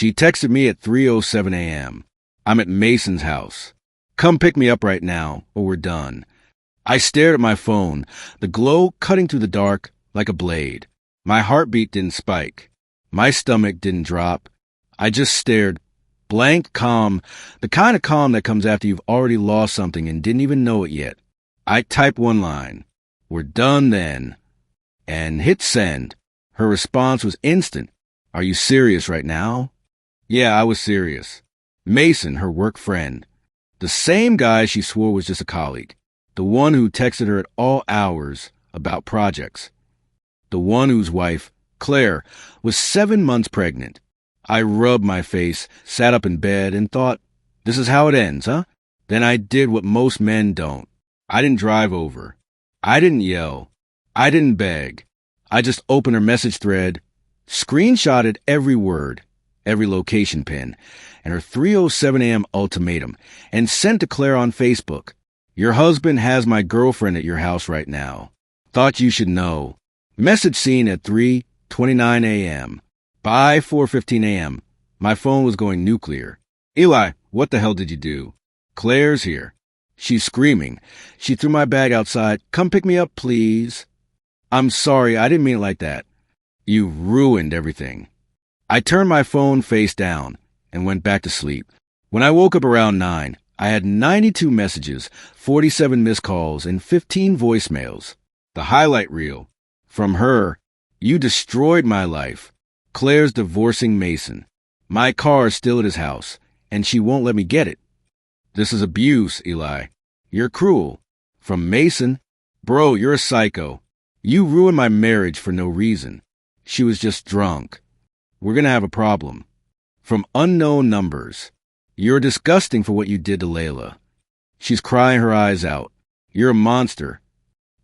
She texted me at 3:07 a.m. I'm at Mason's house. Come pick me up right now, or we're done. I stared at my phone, the glow cutting through the dark like a blade. My heartbeat didn't spike. My stomach didn't drop. I just stared, blank calm, the kind of calm that comes after you've already lost something and didn't even know it yet. I typed one line, "We're done then," and hit send. Her response was instant. "Are you serious right now?" Yeah, I was serious. Mason, her work friend. The same guy she swore was just a colleague. The one who texted her at all hours about projects. The one whose wife, Claire, was 7 months pregnant. I rubbed my face, sat up in bed, and thought, this is how it ends, huh? Then I did what most men don't. I didn't drive over. I didn't yell. I didn't beg. I just opened her message thread, screenshotted every word, every location pin, and her 3:07 a.m. ultimatum, and sent to Claire on Facebook. Your husband has my girlfriend at your house right now. Thought you should know. Message seen at 3:29 a.m. By 4:15 a.m. My phone was going nuclear. Eli, what the hell did you do? Claire's here. She's screaming. She threw my bag outside. Come pick me up, please. I'm sorry, I didn't mean it like that. You ruined everything. I turned my phone face down and went back to sleep. When I woke up around 9, I had 92 messages, 47 missed calls, and 15 voicemails. The highlight reel. From her, you destroyed my life. Claire's divorcing Mason. My car is still at his house, and she won't let me get it. This is abuse, Eli. You're cruel. From Mason? Bro, you're a psycho. You ruined my marriage for no reason. She was just drunk. We're gonna have a problem. From unknown numbers. You're disgusting for what you did to Layla. She's crying her eyes out. You're a monster.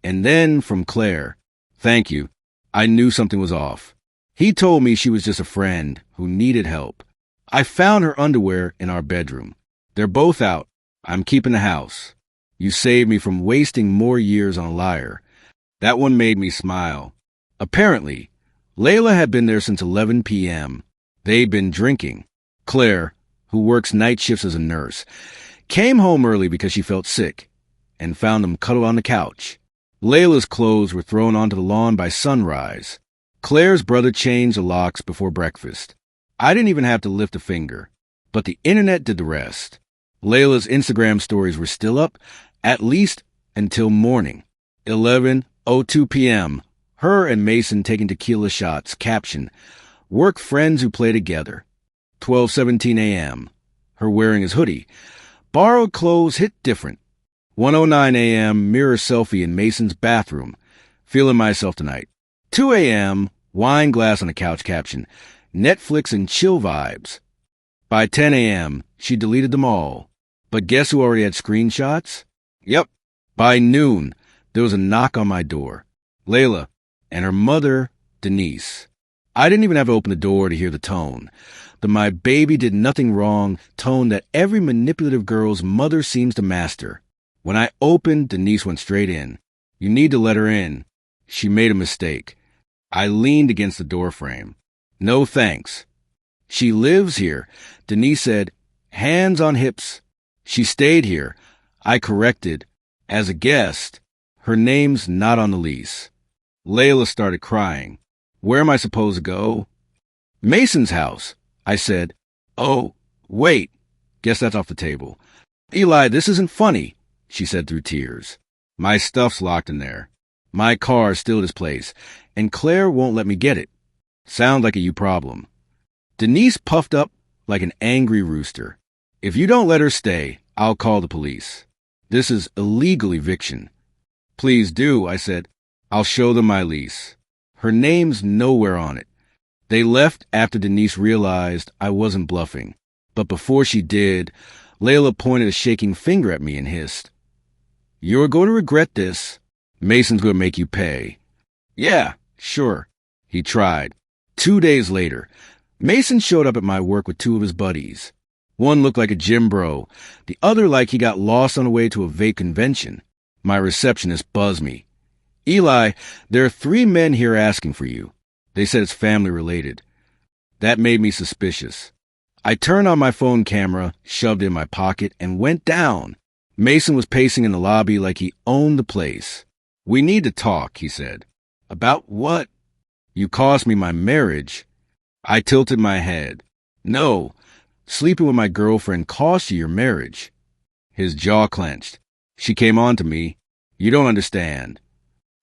And then from Claire. Thank you. I knew something was off. He told me she was just a friend who needed help. I found her underwear in our bedroom. They're both out. I'm keeping the house. You saved me from wasting more years on a liar. That one made me smile. Apparently, Layla had been there since 11 p.m. They'd been drinking. Claire, who works night shifts as a nurse, came home early because she felt sick and found them cuddled on the couch. Layla's clothes were thrown onto the lawn by sunrise. Claire's brother changed the locks before breakfast. I didn't even have to lift a finger, but the internet did the rest. Layla's Instagram stories were still up, at least until morning. 11:02 p.m. Her and Mason taking tequila shots. Caption, work friends who play together. 12:17 a.m. Her wearing his hoodie. Borrowed clothes hit different. 1:09 a.m. Mirror selfie in Mason's bathroom. Feeling myself tonight. 2 a.m. Wine glass on the couch. Caption, Netflix and chill vibes. By 10 a.m., she deleted them all. But guess who already had screenshots? Yep. By noon, there was a knock on my door. Layla and her mother, Denise. I didn't even have to open the door to hear the tone. The "my baby did nothing wrong" tone that every manipulative girl's mother seems to master. When I opened, Denise went straight in. You need to let her in. She made a mistake. I leaned against the doorframe. No thanks. She lives here. Denise said, hands on hips. She stayed here. I corrected. As a guest. Her name's not on the lease. Layla started crying. Where am I supposed to go? Mason's house. I said, oh, wait. Guess that's off the table. Eli, this isn't funny, she said through tears. My stuff's locked in there. My car's still at his place, and Claire won't let me get it. Sounds like a you problem. Denise puffed up like an angry rooster. If you don't let her stay, I'll call the police. This is illegal eviction. Please do, I said. I'll show them my lease. Her name's nowhere on it. They left after Denise realized I wasn't bluffing. But before she did, Layla pointed a shaking finger at me and hissed, You're going to regret this. Mason's going to make you pay. Yeah, sure. He tried. 2 days later, Mason showed up at my work with two of his buddies. One looked like a gym bro, the other like he got lost on the way to a vape convention. My receptionist buzzed me. Eli, there are 3 men here asking for you. They said it's family related. That made me suspicious. I turned on my phone camera, shoved it in my pocket, and went down. Mason was pacing in the lobby like he owned the place. "We need to talk," he said. "About what?" "You cost me my marriage." I tilted my head. "No, sleeping with my girlfriend cost you your marriage." His jaw clenched. "She came on to me. You don't understand."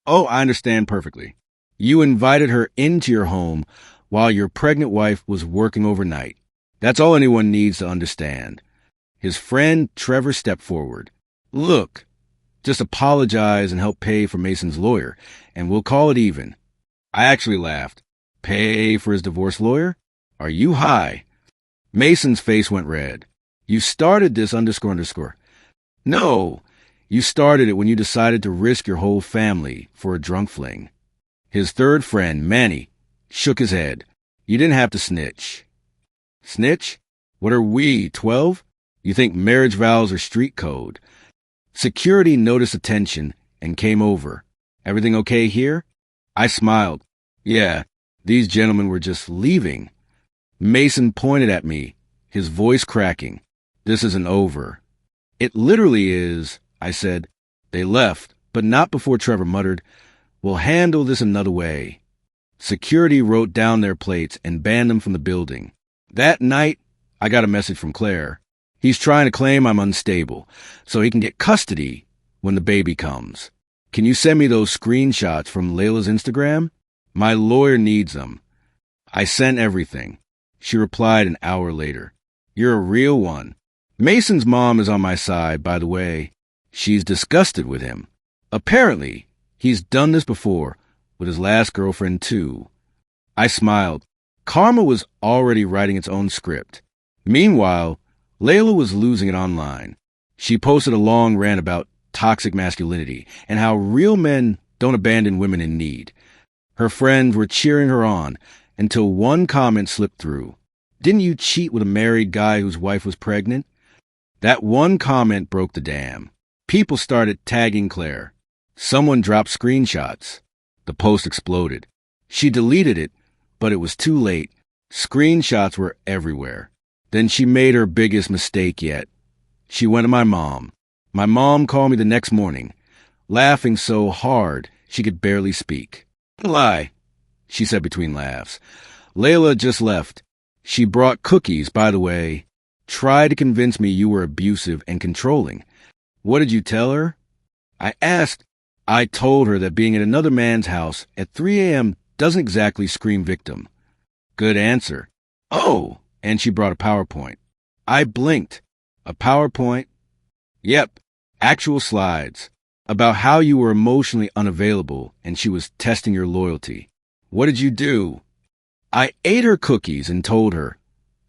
"Oh, I understand perfectly. You invited her into your home while your pregnant wife was working overnight. That's all anyone needs to understand." His friend Trevor stepped forward. "Look, just apologize and help pay for Mason's lawyer, and we'll call it even." I actually laughed. Pay for his divorce lawyer? Are you high? Mason's face went red. "You started this __." "No, you started it when you decided to risk your whole family for a drunk fling." His third friend, Manny, shook his head. "You didn't have to snitch." "Snitch? What are we, 12? You think marriage vows are street code?" Security noticed the tension and came over. "Everything okay here?" I smiled. "Yeah, these gentlemen were just leaving." Mason pointed at me, his voice cracking. "This isn't over." "It literally is," I said. They left, but not before Trevor muttered, "We'll handle this another way." Security wrote down their plates and banned them from the building. That night, I got a message from Claire. "He's trying to claim I'm unstable, so he can get custody when the baby comes. Can you send me those screenshots from Layla's Instagram? My lawyer needs them." I sent everything. She replied an hour later. "You're a real one. Mason's mom is on my side, by the way. She's disgusted with him. Apparently, he's done this before, with his last girlfriend, too." I smiled. Karma was already writing its own script. Meanwhile, Layla was losing it online. She posted a long rant about toxic masculinity and how real men don't abandon women in need. Her friends were cheering her on until one comment slipped through. "Didn't you cheat with a married guy whose wife was pregnant?" That one comment broke the dam. People started tagging Claire. Someone dropped screenshots. The post exploded. She deleted it, but it was too late. Screenshots were everywhere. Then she made her biggest mistake yet. She went to my mom. My mom called me the next morning, laughing so hard she could barely speak. "Lie," she said between laughs. "Layla just left. She brought cookies, by the way. Tried to convince me you were abusive and controlling. What did you tell her?" I asked. I told her that being at another man's house at 3 a.m. doesn't exactly scream victim. Good answer. "Oh," and she brought a PowerPoint. I blinked. A PowerPoint? Yep, actual slides about how you were emotionally unavailable and she was testing your loyalty. "What did you do?" I ate her cookies and told her,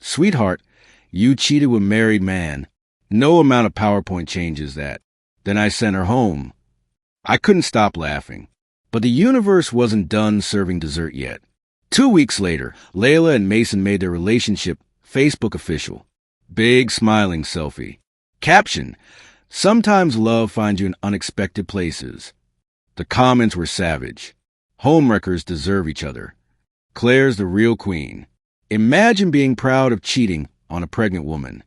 "Sweetheart, you cheated with a married man. No amount of PowerPoint changes that." Then I sent her home. I couldn't stop laughing. But the universe wasn't done serving dessert yet. 2 weeks later, Layla and Mason made their relationship Facebook official. Big smiling selfie. Caption: "Sometimes love finds you in unexpected places." The comments were savage. "Homewreckers deserve each other. Claire's the real queen. Imagine being proud of cheating on a pregnant woman."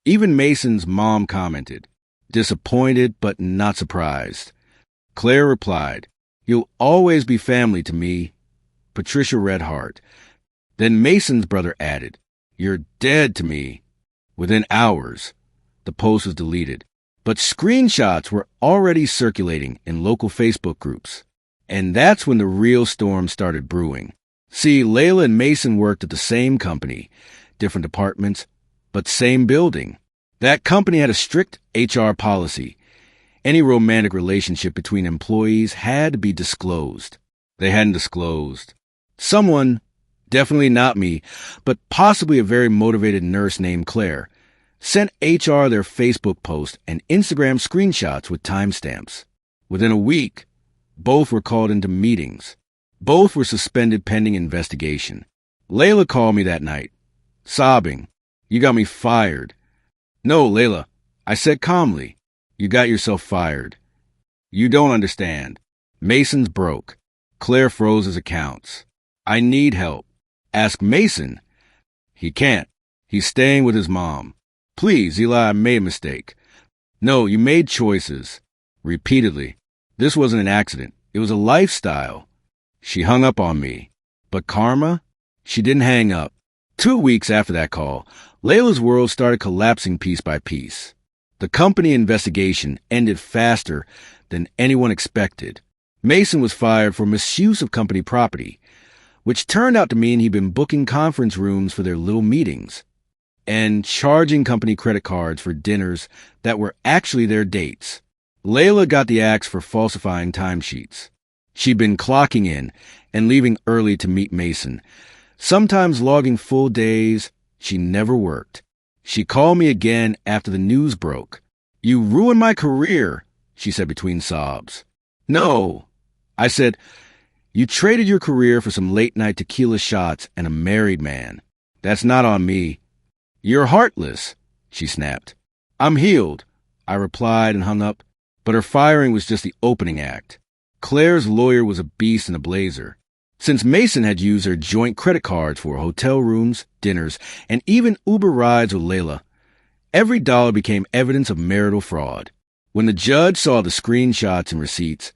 Even Mason's mom commented, disappointed but not surprised. Claire replied, "You'll always be family to me, Patricia Red Heart." Then Mason's brother added, "You're dead to me." Within hours, the post was deleted, but screenshots were already circulating in local Facebook groups. And that's when the real storm started brewing. See, Layla and Mason worked at the same company, different departments, but same building. That company had a strict HR policy. Any romantic relationship between employees had to be disclosed. They hadn't disclosed. Someone, definitely not me, but possibly a very motivated nurse named Claire, sent HR their Facebook post and Instagram screenshots with timestamps. Within a week, both were called into meetings. Both were suspended pending investigation. Layla called me that night, sobbing, "You got me fired." "No, Layla," I said calmly, "you got yourself fired. You don't understand. Mason's broke. Claire froze his accounts. I need help. Ask Mason." "He can't. He's staying with his mom. Please, Eli, I made a mistake. No, you made choices. Repeatedly. This wasn't an accident. It was a lifestyle. She hung up on me. But karma? She didn't hang up. 2 weeks after that call, Layla's world started collapsing piece by piece. The company investigation ended faster than anyone expected. Mason was fired for misuse of company property, which turned out to mean he'd been booking conference rooms for their little meetings and charging company credit cards for dinners that were actually their dates. Layla got the axe for falsifying timesheets. She'd been clocking in and leaving early to meet Mason, sometimes logging full days she never worked. She called me again after the news broke. You ruined my career, she said between sobs. No, I said, you traded your career for some late-night tequila shots and a married man. That's not on me. You're heartless, she snapped. I'm healed, I replied and hung up, but her firing was just the opening act. Claire's lawyer was a beast in a blazer. Since Mason had used her joint credit cards for hotel rooms, dinners, and even Uber rides with Layla, every dollar became evidence of marital fraud. When the judge saw the screenshots and receipts,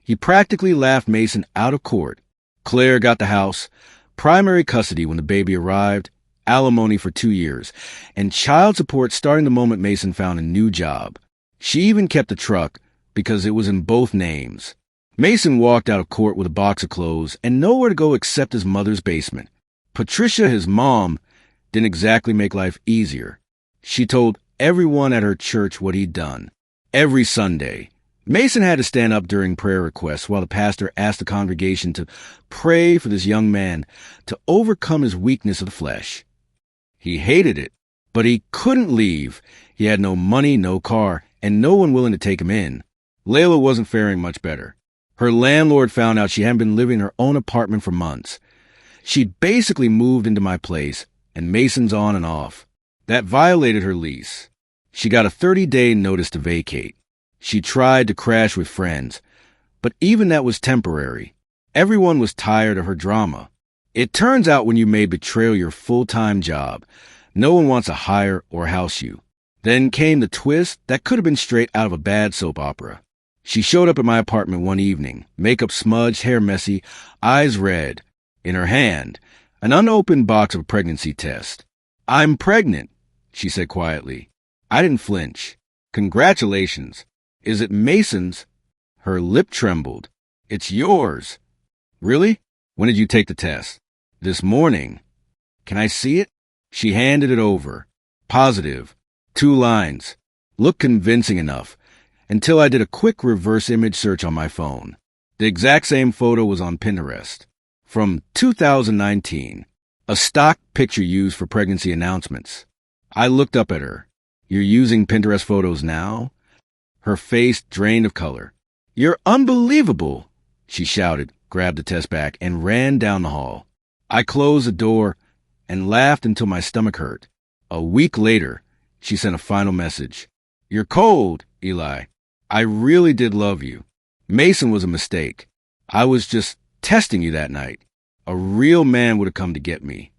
he practically laughed Mason out of court. Claire got the house, primary custody when the baby arrived, alimony for 2 years, and child support starting the moment Mason found a new job. She even kept the truck because it was in both names. Mason walked out of court with a box of clothes and nowhere to go except his mother's basement. Patricia, his mom, didn't exactly make life easier. She told everyone at her church what he'd done. Every Sunday, Mason had to stand up during prayer requests while the pastor asked the congregation to pray for this young man to overcome his weakness of the flesh. He hated it, but he couldn't leave. He had no money, no car, and no one willing to take him in. Layla wasn't faring much better. Her landlord found out she hadn't been living in her own apartment for months. She'd basically moved into my place, and Mason's on and off. That violated her lease. She got a 30-day notice to vacate. She tried to crash with friends, but even that was temporary. Everyone was tired of her drama. It turns out when you made betrayal your full-time job, no one wants to hire or house you. Then came the twist that could have been straight out of a bad soap opera. She showed up at my apartment one evening, makeup smudged, hair messy, eyes red. In her hand, an unopened box of a pregnancy test. I'm pregnant, she said quietly. I didn't flinch. Congratulations. Is it Mason's? Her lip trembled. It's yours. Really? When did you take the test? This morning. Can I see it? She handed it over. Positive. 2 lines. Looked convincing enough. Until I did a quick reverse image search on my phone. The exact same photo was on Pinterest. From 2019. A stock picture used for pregnancy announcements. I looked up at her. You're using Pinterest photos now? Her face drained of color. You're unbelievable, she shouted, grabbed the test back, and ran down the hall. I closed the door and laughed until my stomach hurt. A week later, she sent a final message. You're cold, Eli. I really did love you. Mason was a mistake. I was just testing you that night. A real man would have come to get me.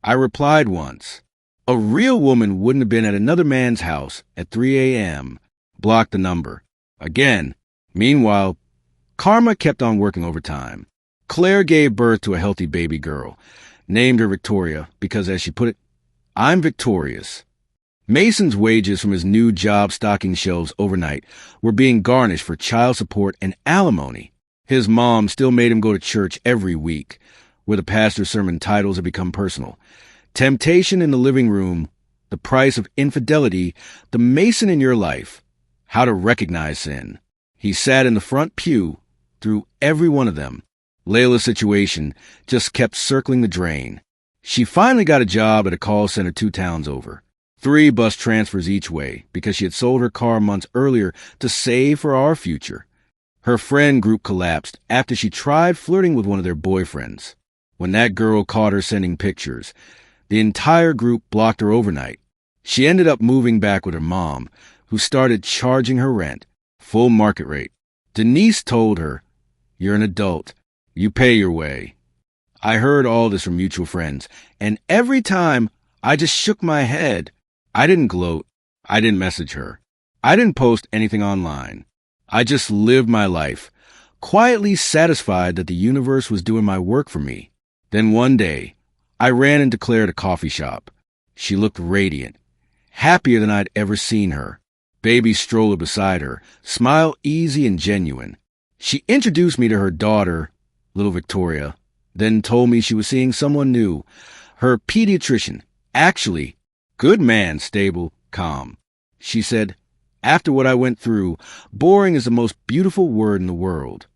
I replied once. A real woman wouldn't have been at another man's house at 3 a.m. Blocked the number. Again. Meanwhile, karma kept on working overtime. Claire gave birth to a healthy baby girl, named her Victoria because, as she put it, I'm victorious. Mason's wages from his new job stocking shelves overnight were being garnished for child support and alimony. His mom still made him go to church every week, where the pastor's sermon titles had become personal. Temptation in the living room, the price of infidelity, the Mason in your life, how to recognize sin. He sat in the front pew through every one of them. Layla's situation just kept circling the drain. She finally got a job at a call center 2 towns over. 3 bus transfers each way because she had sold her car months earlier to save for our future. Her friend group collapsed after she tried flirting with one of their boyfriends. When that girl caught her sending pictures, the entire group blocked her overnight. She ended up moving back with her mom, who started charging her rent, full market rate. Denise told her, You're an adult. You pay your way. I heard all this from mutual friends, and every time I just shook my head. I didn't gloat. I didn't message her. I didn't post anything online. I just lived my life, quietly satisfied that the universe was doing my work for me. Then one day, I ran into Claire at a coffee shop. She looked radiant, happier than I'd ever seen her. Baby stroller beside her, smile easy and genuine. She introduced me to her daughter, little Victoria, then told me she was seeing someone new, her pediatrician. Actually, good man, stable, calm. She said, after what I went through, boring is the most beautiful word in the world.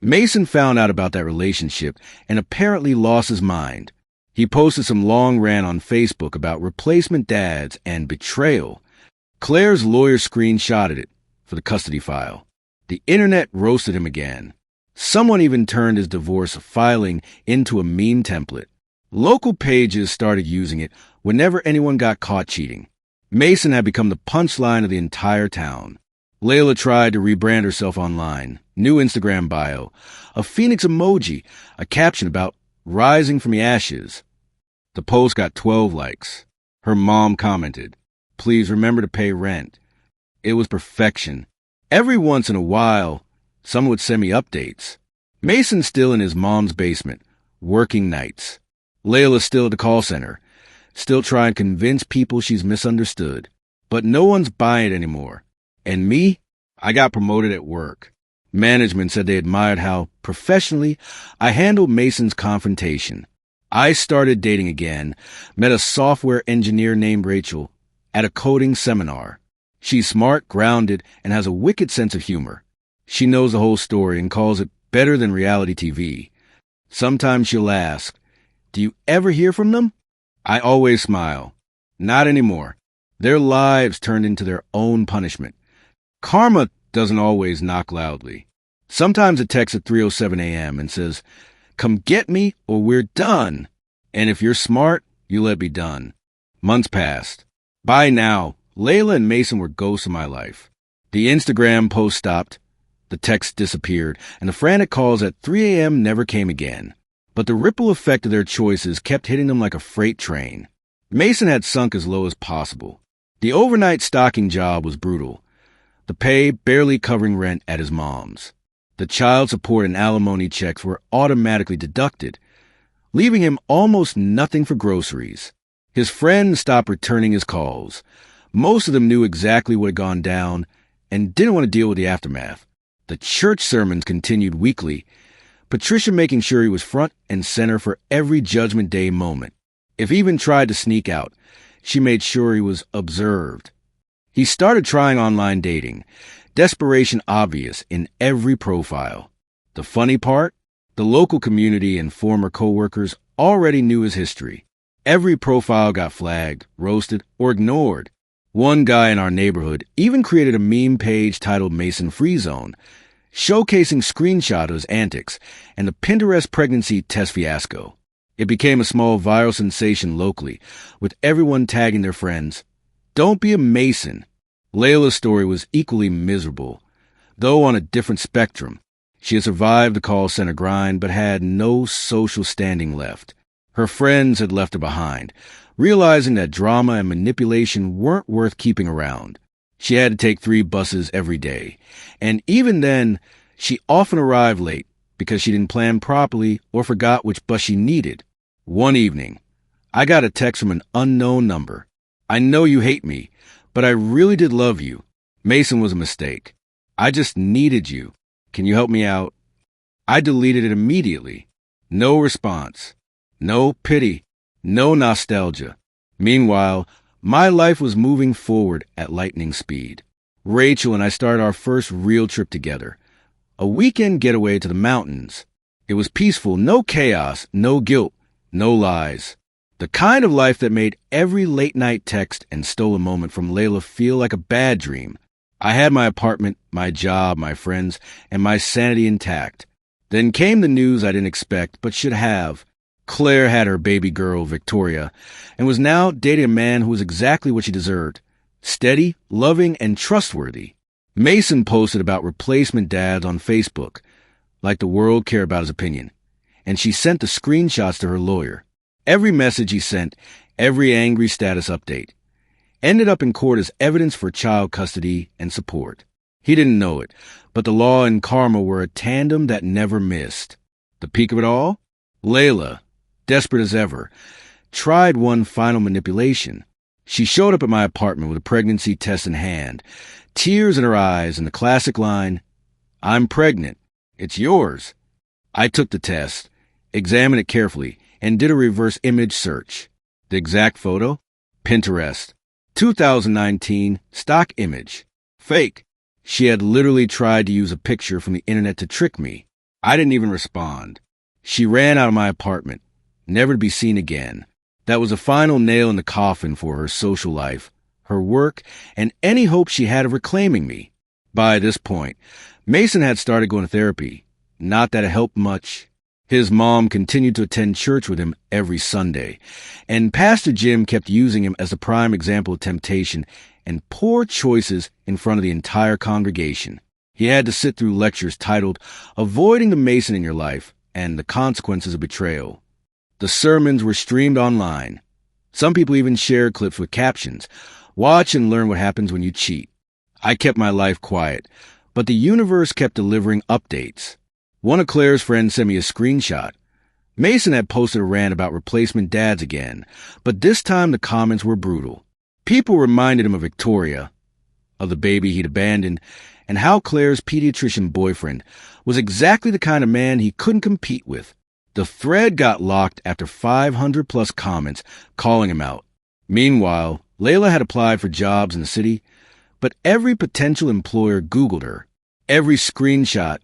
Mason found out about that relationship and apparently lost his mind. He posted some long rant on Facebook about replacement dads and betrayal. Claire's lawyer screenshotted it for the custody file. The internet roasted him again. Someone even turned his divorce filing into a meme template. Local pages started using it whenever anyone got caught cheating. Mason had become the punchline of the entire town. Layla tried to rebrand herself online. New Instagram bio, a phoenix emoji, a caption about rising from the ashes. The post got 12 likes. Her mom commented, "Please remember to pay rent." It was perfection. Every once in a while, someone would send me updates. Mason's still in his mom's basement, working nights. Layla's still at the call center, still trying to convince people she's misunderstood. But no one's buying it anymore. And me? I got promoted at work. Management said they admired how professionally I handled Mason's confrontation. I started dating again, met a software engineer named Rachel at a coding seminar. She's smart, grounded, and has a wicked sense of humor. She knows the whole story and calls it better than reality TV. Sometimes she'll ask, "Do you ever hear from them?" I always smile. Not anymore. Their lives turned into their own punishment. Karma doesn't always knock loudly. Sometimes it texts at 3:07 a.m. and says, "Come get me or we're done." And if you're smart, you let it be done. Months passed. By now, Layla and Mason were ghosts of my life. The Instagram post stopped, the text disappeared, and the frantic calls at 3 a.m. never came again. But the ripple effect of their choices kept hitting them like a freight train. Mason had sunk as low as possible. The overnight stocking job was brutal. The pay barely covering rent at his mom's. The child support and alimony checks were automatically deducted, leaving him almost nothing for groceries. His friends stopped returning his calls. Most of them knew exactly what had gone down and didn't want to deal with the aftermath. The church sermons continued weekly, Patricia making sure he was front and center for every Judgment Day moment. If he even tried to sneak out, she made sure he was observed. He started trying online dating, desperation obvious in every profile. The funny part? The local community and former coworkers already knew his history. Every profile got flagged, roasted, or ignored. One guy in our neighborhood even created a meme page titled Mason Free Zone, showcasing screenshots of his antics and the Pinterest pregnancy test fiasco. It became a small viral sensation locally, with everyone tagging their friends. Don't be a Mason. Layla's story was equally miserable, though on a different spectrum. She had survived the call center grind, but had no social standing left. Her friends had left her behind, realizing that drama and manipulation weren't worth keeping around. She had to take 3 buses every day, and even then, she often arrived late because she didn't plan properly or forgot which bus she needed. One evening, I got a text from an unknown number. "I know you hate me, but I really did love you. Mason was a mistake. I just needed you. Can you help me out?" I deleted it immediately. No response. No pity. No nostalgia. Meanwhile, my life was moving forward at lightning speed. Rachel and I started our first real trip together. A weekend getaway to the mountains. It was peaceful, no chaos, no guilt, no lies. The kind of life that made every late-night text and stolen moment from Layla feel like a bad dream. I had my apartment, my job, my friends, and my sanity intact. Then came the news I didn't expect, but should have. Claire had her baby girl, Victoria, and was now dating a man who was exactly what she deserved. Steady, loving, and trustworthy. Mason posted about replacement dads on Facebook, like the world cared about his opinion, and she sent the screenshots to her lawyer. Every message he sent, every angry status update. Ended up in court as evidence for child custody and support. He didn't know it, but the law and karma were a tandem that never missed. The peak of it all? Layla, desperate as ever, tried one final manipulation. She showed up at my apartment with a pregnancy test in hand, tears in her eyes, and the classic line, "I'm pregnant. It's yours." I took the test, examined it carefully, and did a reverse image search. The exact photo? Pinterest. 2019 stock image. Fake. She had literally tried to use a picture from the internet to trick me. I didn't even respond. She ran out of my apartment, never to be seen again. That was a final nail in the coffin for her social life, her work, and any hope she had of reclaiming me. By this point, Mason had started going to therapy. Not that it helped much. His mom continued to attend church with him every Sunday, and Pastor Jim kept using him as a prime example of temptation and poor choices in front of the entire congregation. He had to sit through lectures titled Avoiding the Mason in Your Life and the Consequences of Betrayal. The sermons were streamed online. Some people even shared clips with captions. Watch and learn what happens when you cheat. I kept my life quiet, but the universe kept delivering updates. One of Claire's friends sent me a screenshot. Mason had posted a rant about replacement dads again, but this time the comments were brutal. People reminded him of Victoria, of the baby he'd abandoned, and how Claire's pediatrician boyfriend was exactly the kind of man he couldn't compete with. The thread got locked after 500-plus comments calling him out. Meanwhile, Layla had applied for jobs in the city, but every potential employer Googled her. Every screenshot,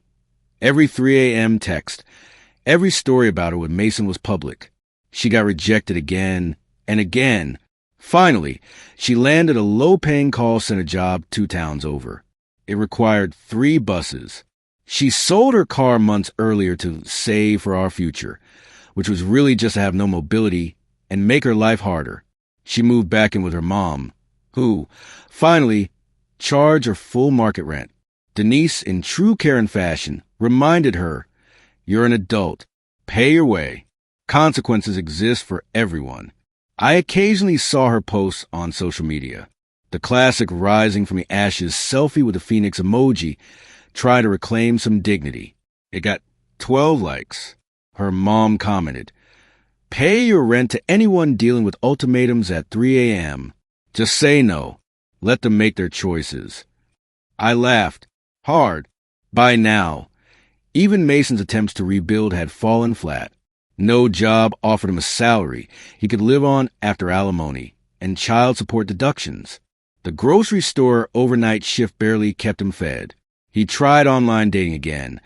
every 3 a.m. text, every story about her with Mason was public. She got rejected again and again. Finally, she landed a low-paying call center job 2 towns over. It required 3 buses. She sold her car months earlier to save for our future, which was really just to have no mobility and make her life harder. She moved back in with her mom, who, finally, charged her full market rent. Denise, in true Karen fashion, reminded her, "You're an adult. Pay your way. Consequences exist for everyone." I occasionally saw her posts on social media. The classic rising from the ashes selfie with the phoenix emoji tried to reclaim some dignity. It got 12 likes. Her mom commented, "Pay your rent to anyone dealing with ultimatums at 3 a.m. Just say no. Let them make their choices." I laughed. Hard. By now, even Mason's attempts to rebuild had fallen flat. No job offered him a salary he could live on after alimony and child support deductions. The grocery store overnight shift barely kept him fed. He tried online dating again,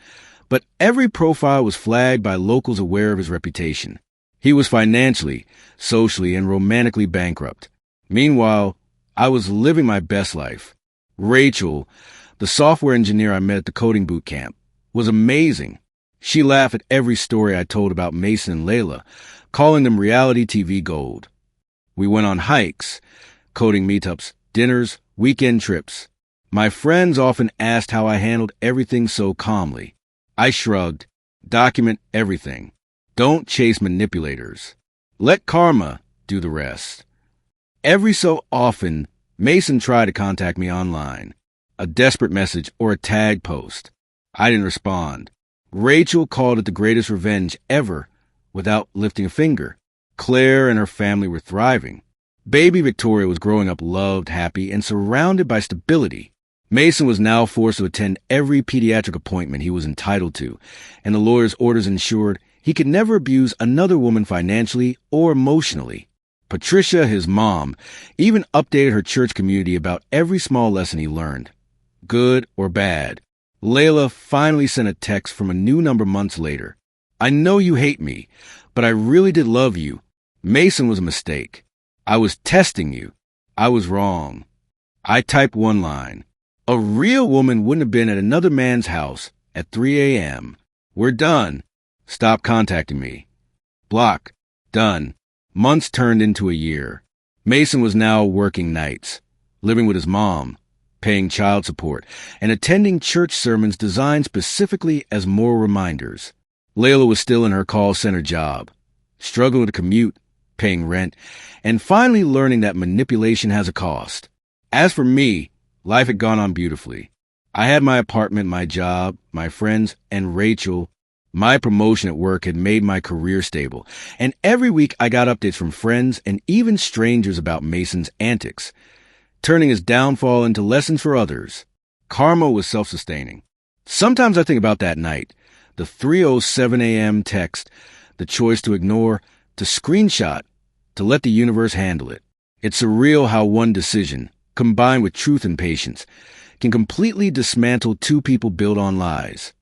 but every profile was flagged by locals aware of his reputation. He was financially, socially, and romantically bankrupt. Meanwhile, I was living my best life. Rachel, the software engineer I met at the coding boot camp, was amazing. She laughed at every story I told about Mason and Layla, calling them reality TV gold. We went on hikes, coding meetups, dinners, weekend trips. My friends often asked how I handled everything so calmly. I shrugged. Document everything. Don't chase manipulators. Let karma do the rest. Every so often, Mason tried to contact me online. A desperate message or a tag post. I didn't respond. Rachel called it the greatest revenge ever without lifting a finger. Claire and her family were thriving. Baby Victoria was growing up loved, happy, and surrounded by stability. Mason was now forced to attend every pediatric appointment he was entitled to, and the lawyer's orders ensured he could never abuse another woman financially or emotionally. Patricia, his mom, even updated her church community about every small lesson he learned, good or bad. Layla finally sent a text from a new number months later. "I know you hate me, but I really did love you. Mason was a mistake. I was testing you. I was wrong." I typed one line. A real woman wouldn't have been at another man's house at 3 a.m. "We're done. Stop contacting me." Block. Done. Months turned into a year. Mason was now working nights, living with his mom, paying child support, and attending church sermons designed specifically as moral reminders. Layla was still in her call center job, struggling with a commute, paying rent, and finally learning that manipulation has a cost. As for me, life had gone on beautifully. I had my apartment, my job, my friends, and Rachel. My promotion at work had made my career stable, and every week I got updates from friends and even strangers about Mason's antics, turning his downfall into lessons for others. Karma was self-sustaining. Sometimes I think about that night, the 3:07 a.m. text, the choice to ignore, to screenshot, to let the universe handle it. It's surreal how one decision, combined with truth and patience, can completely dismantle two people built on lies.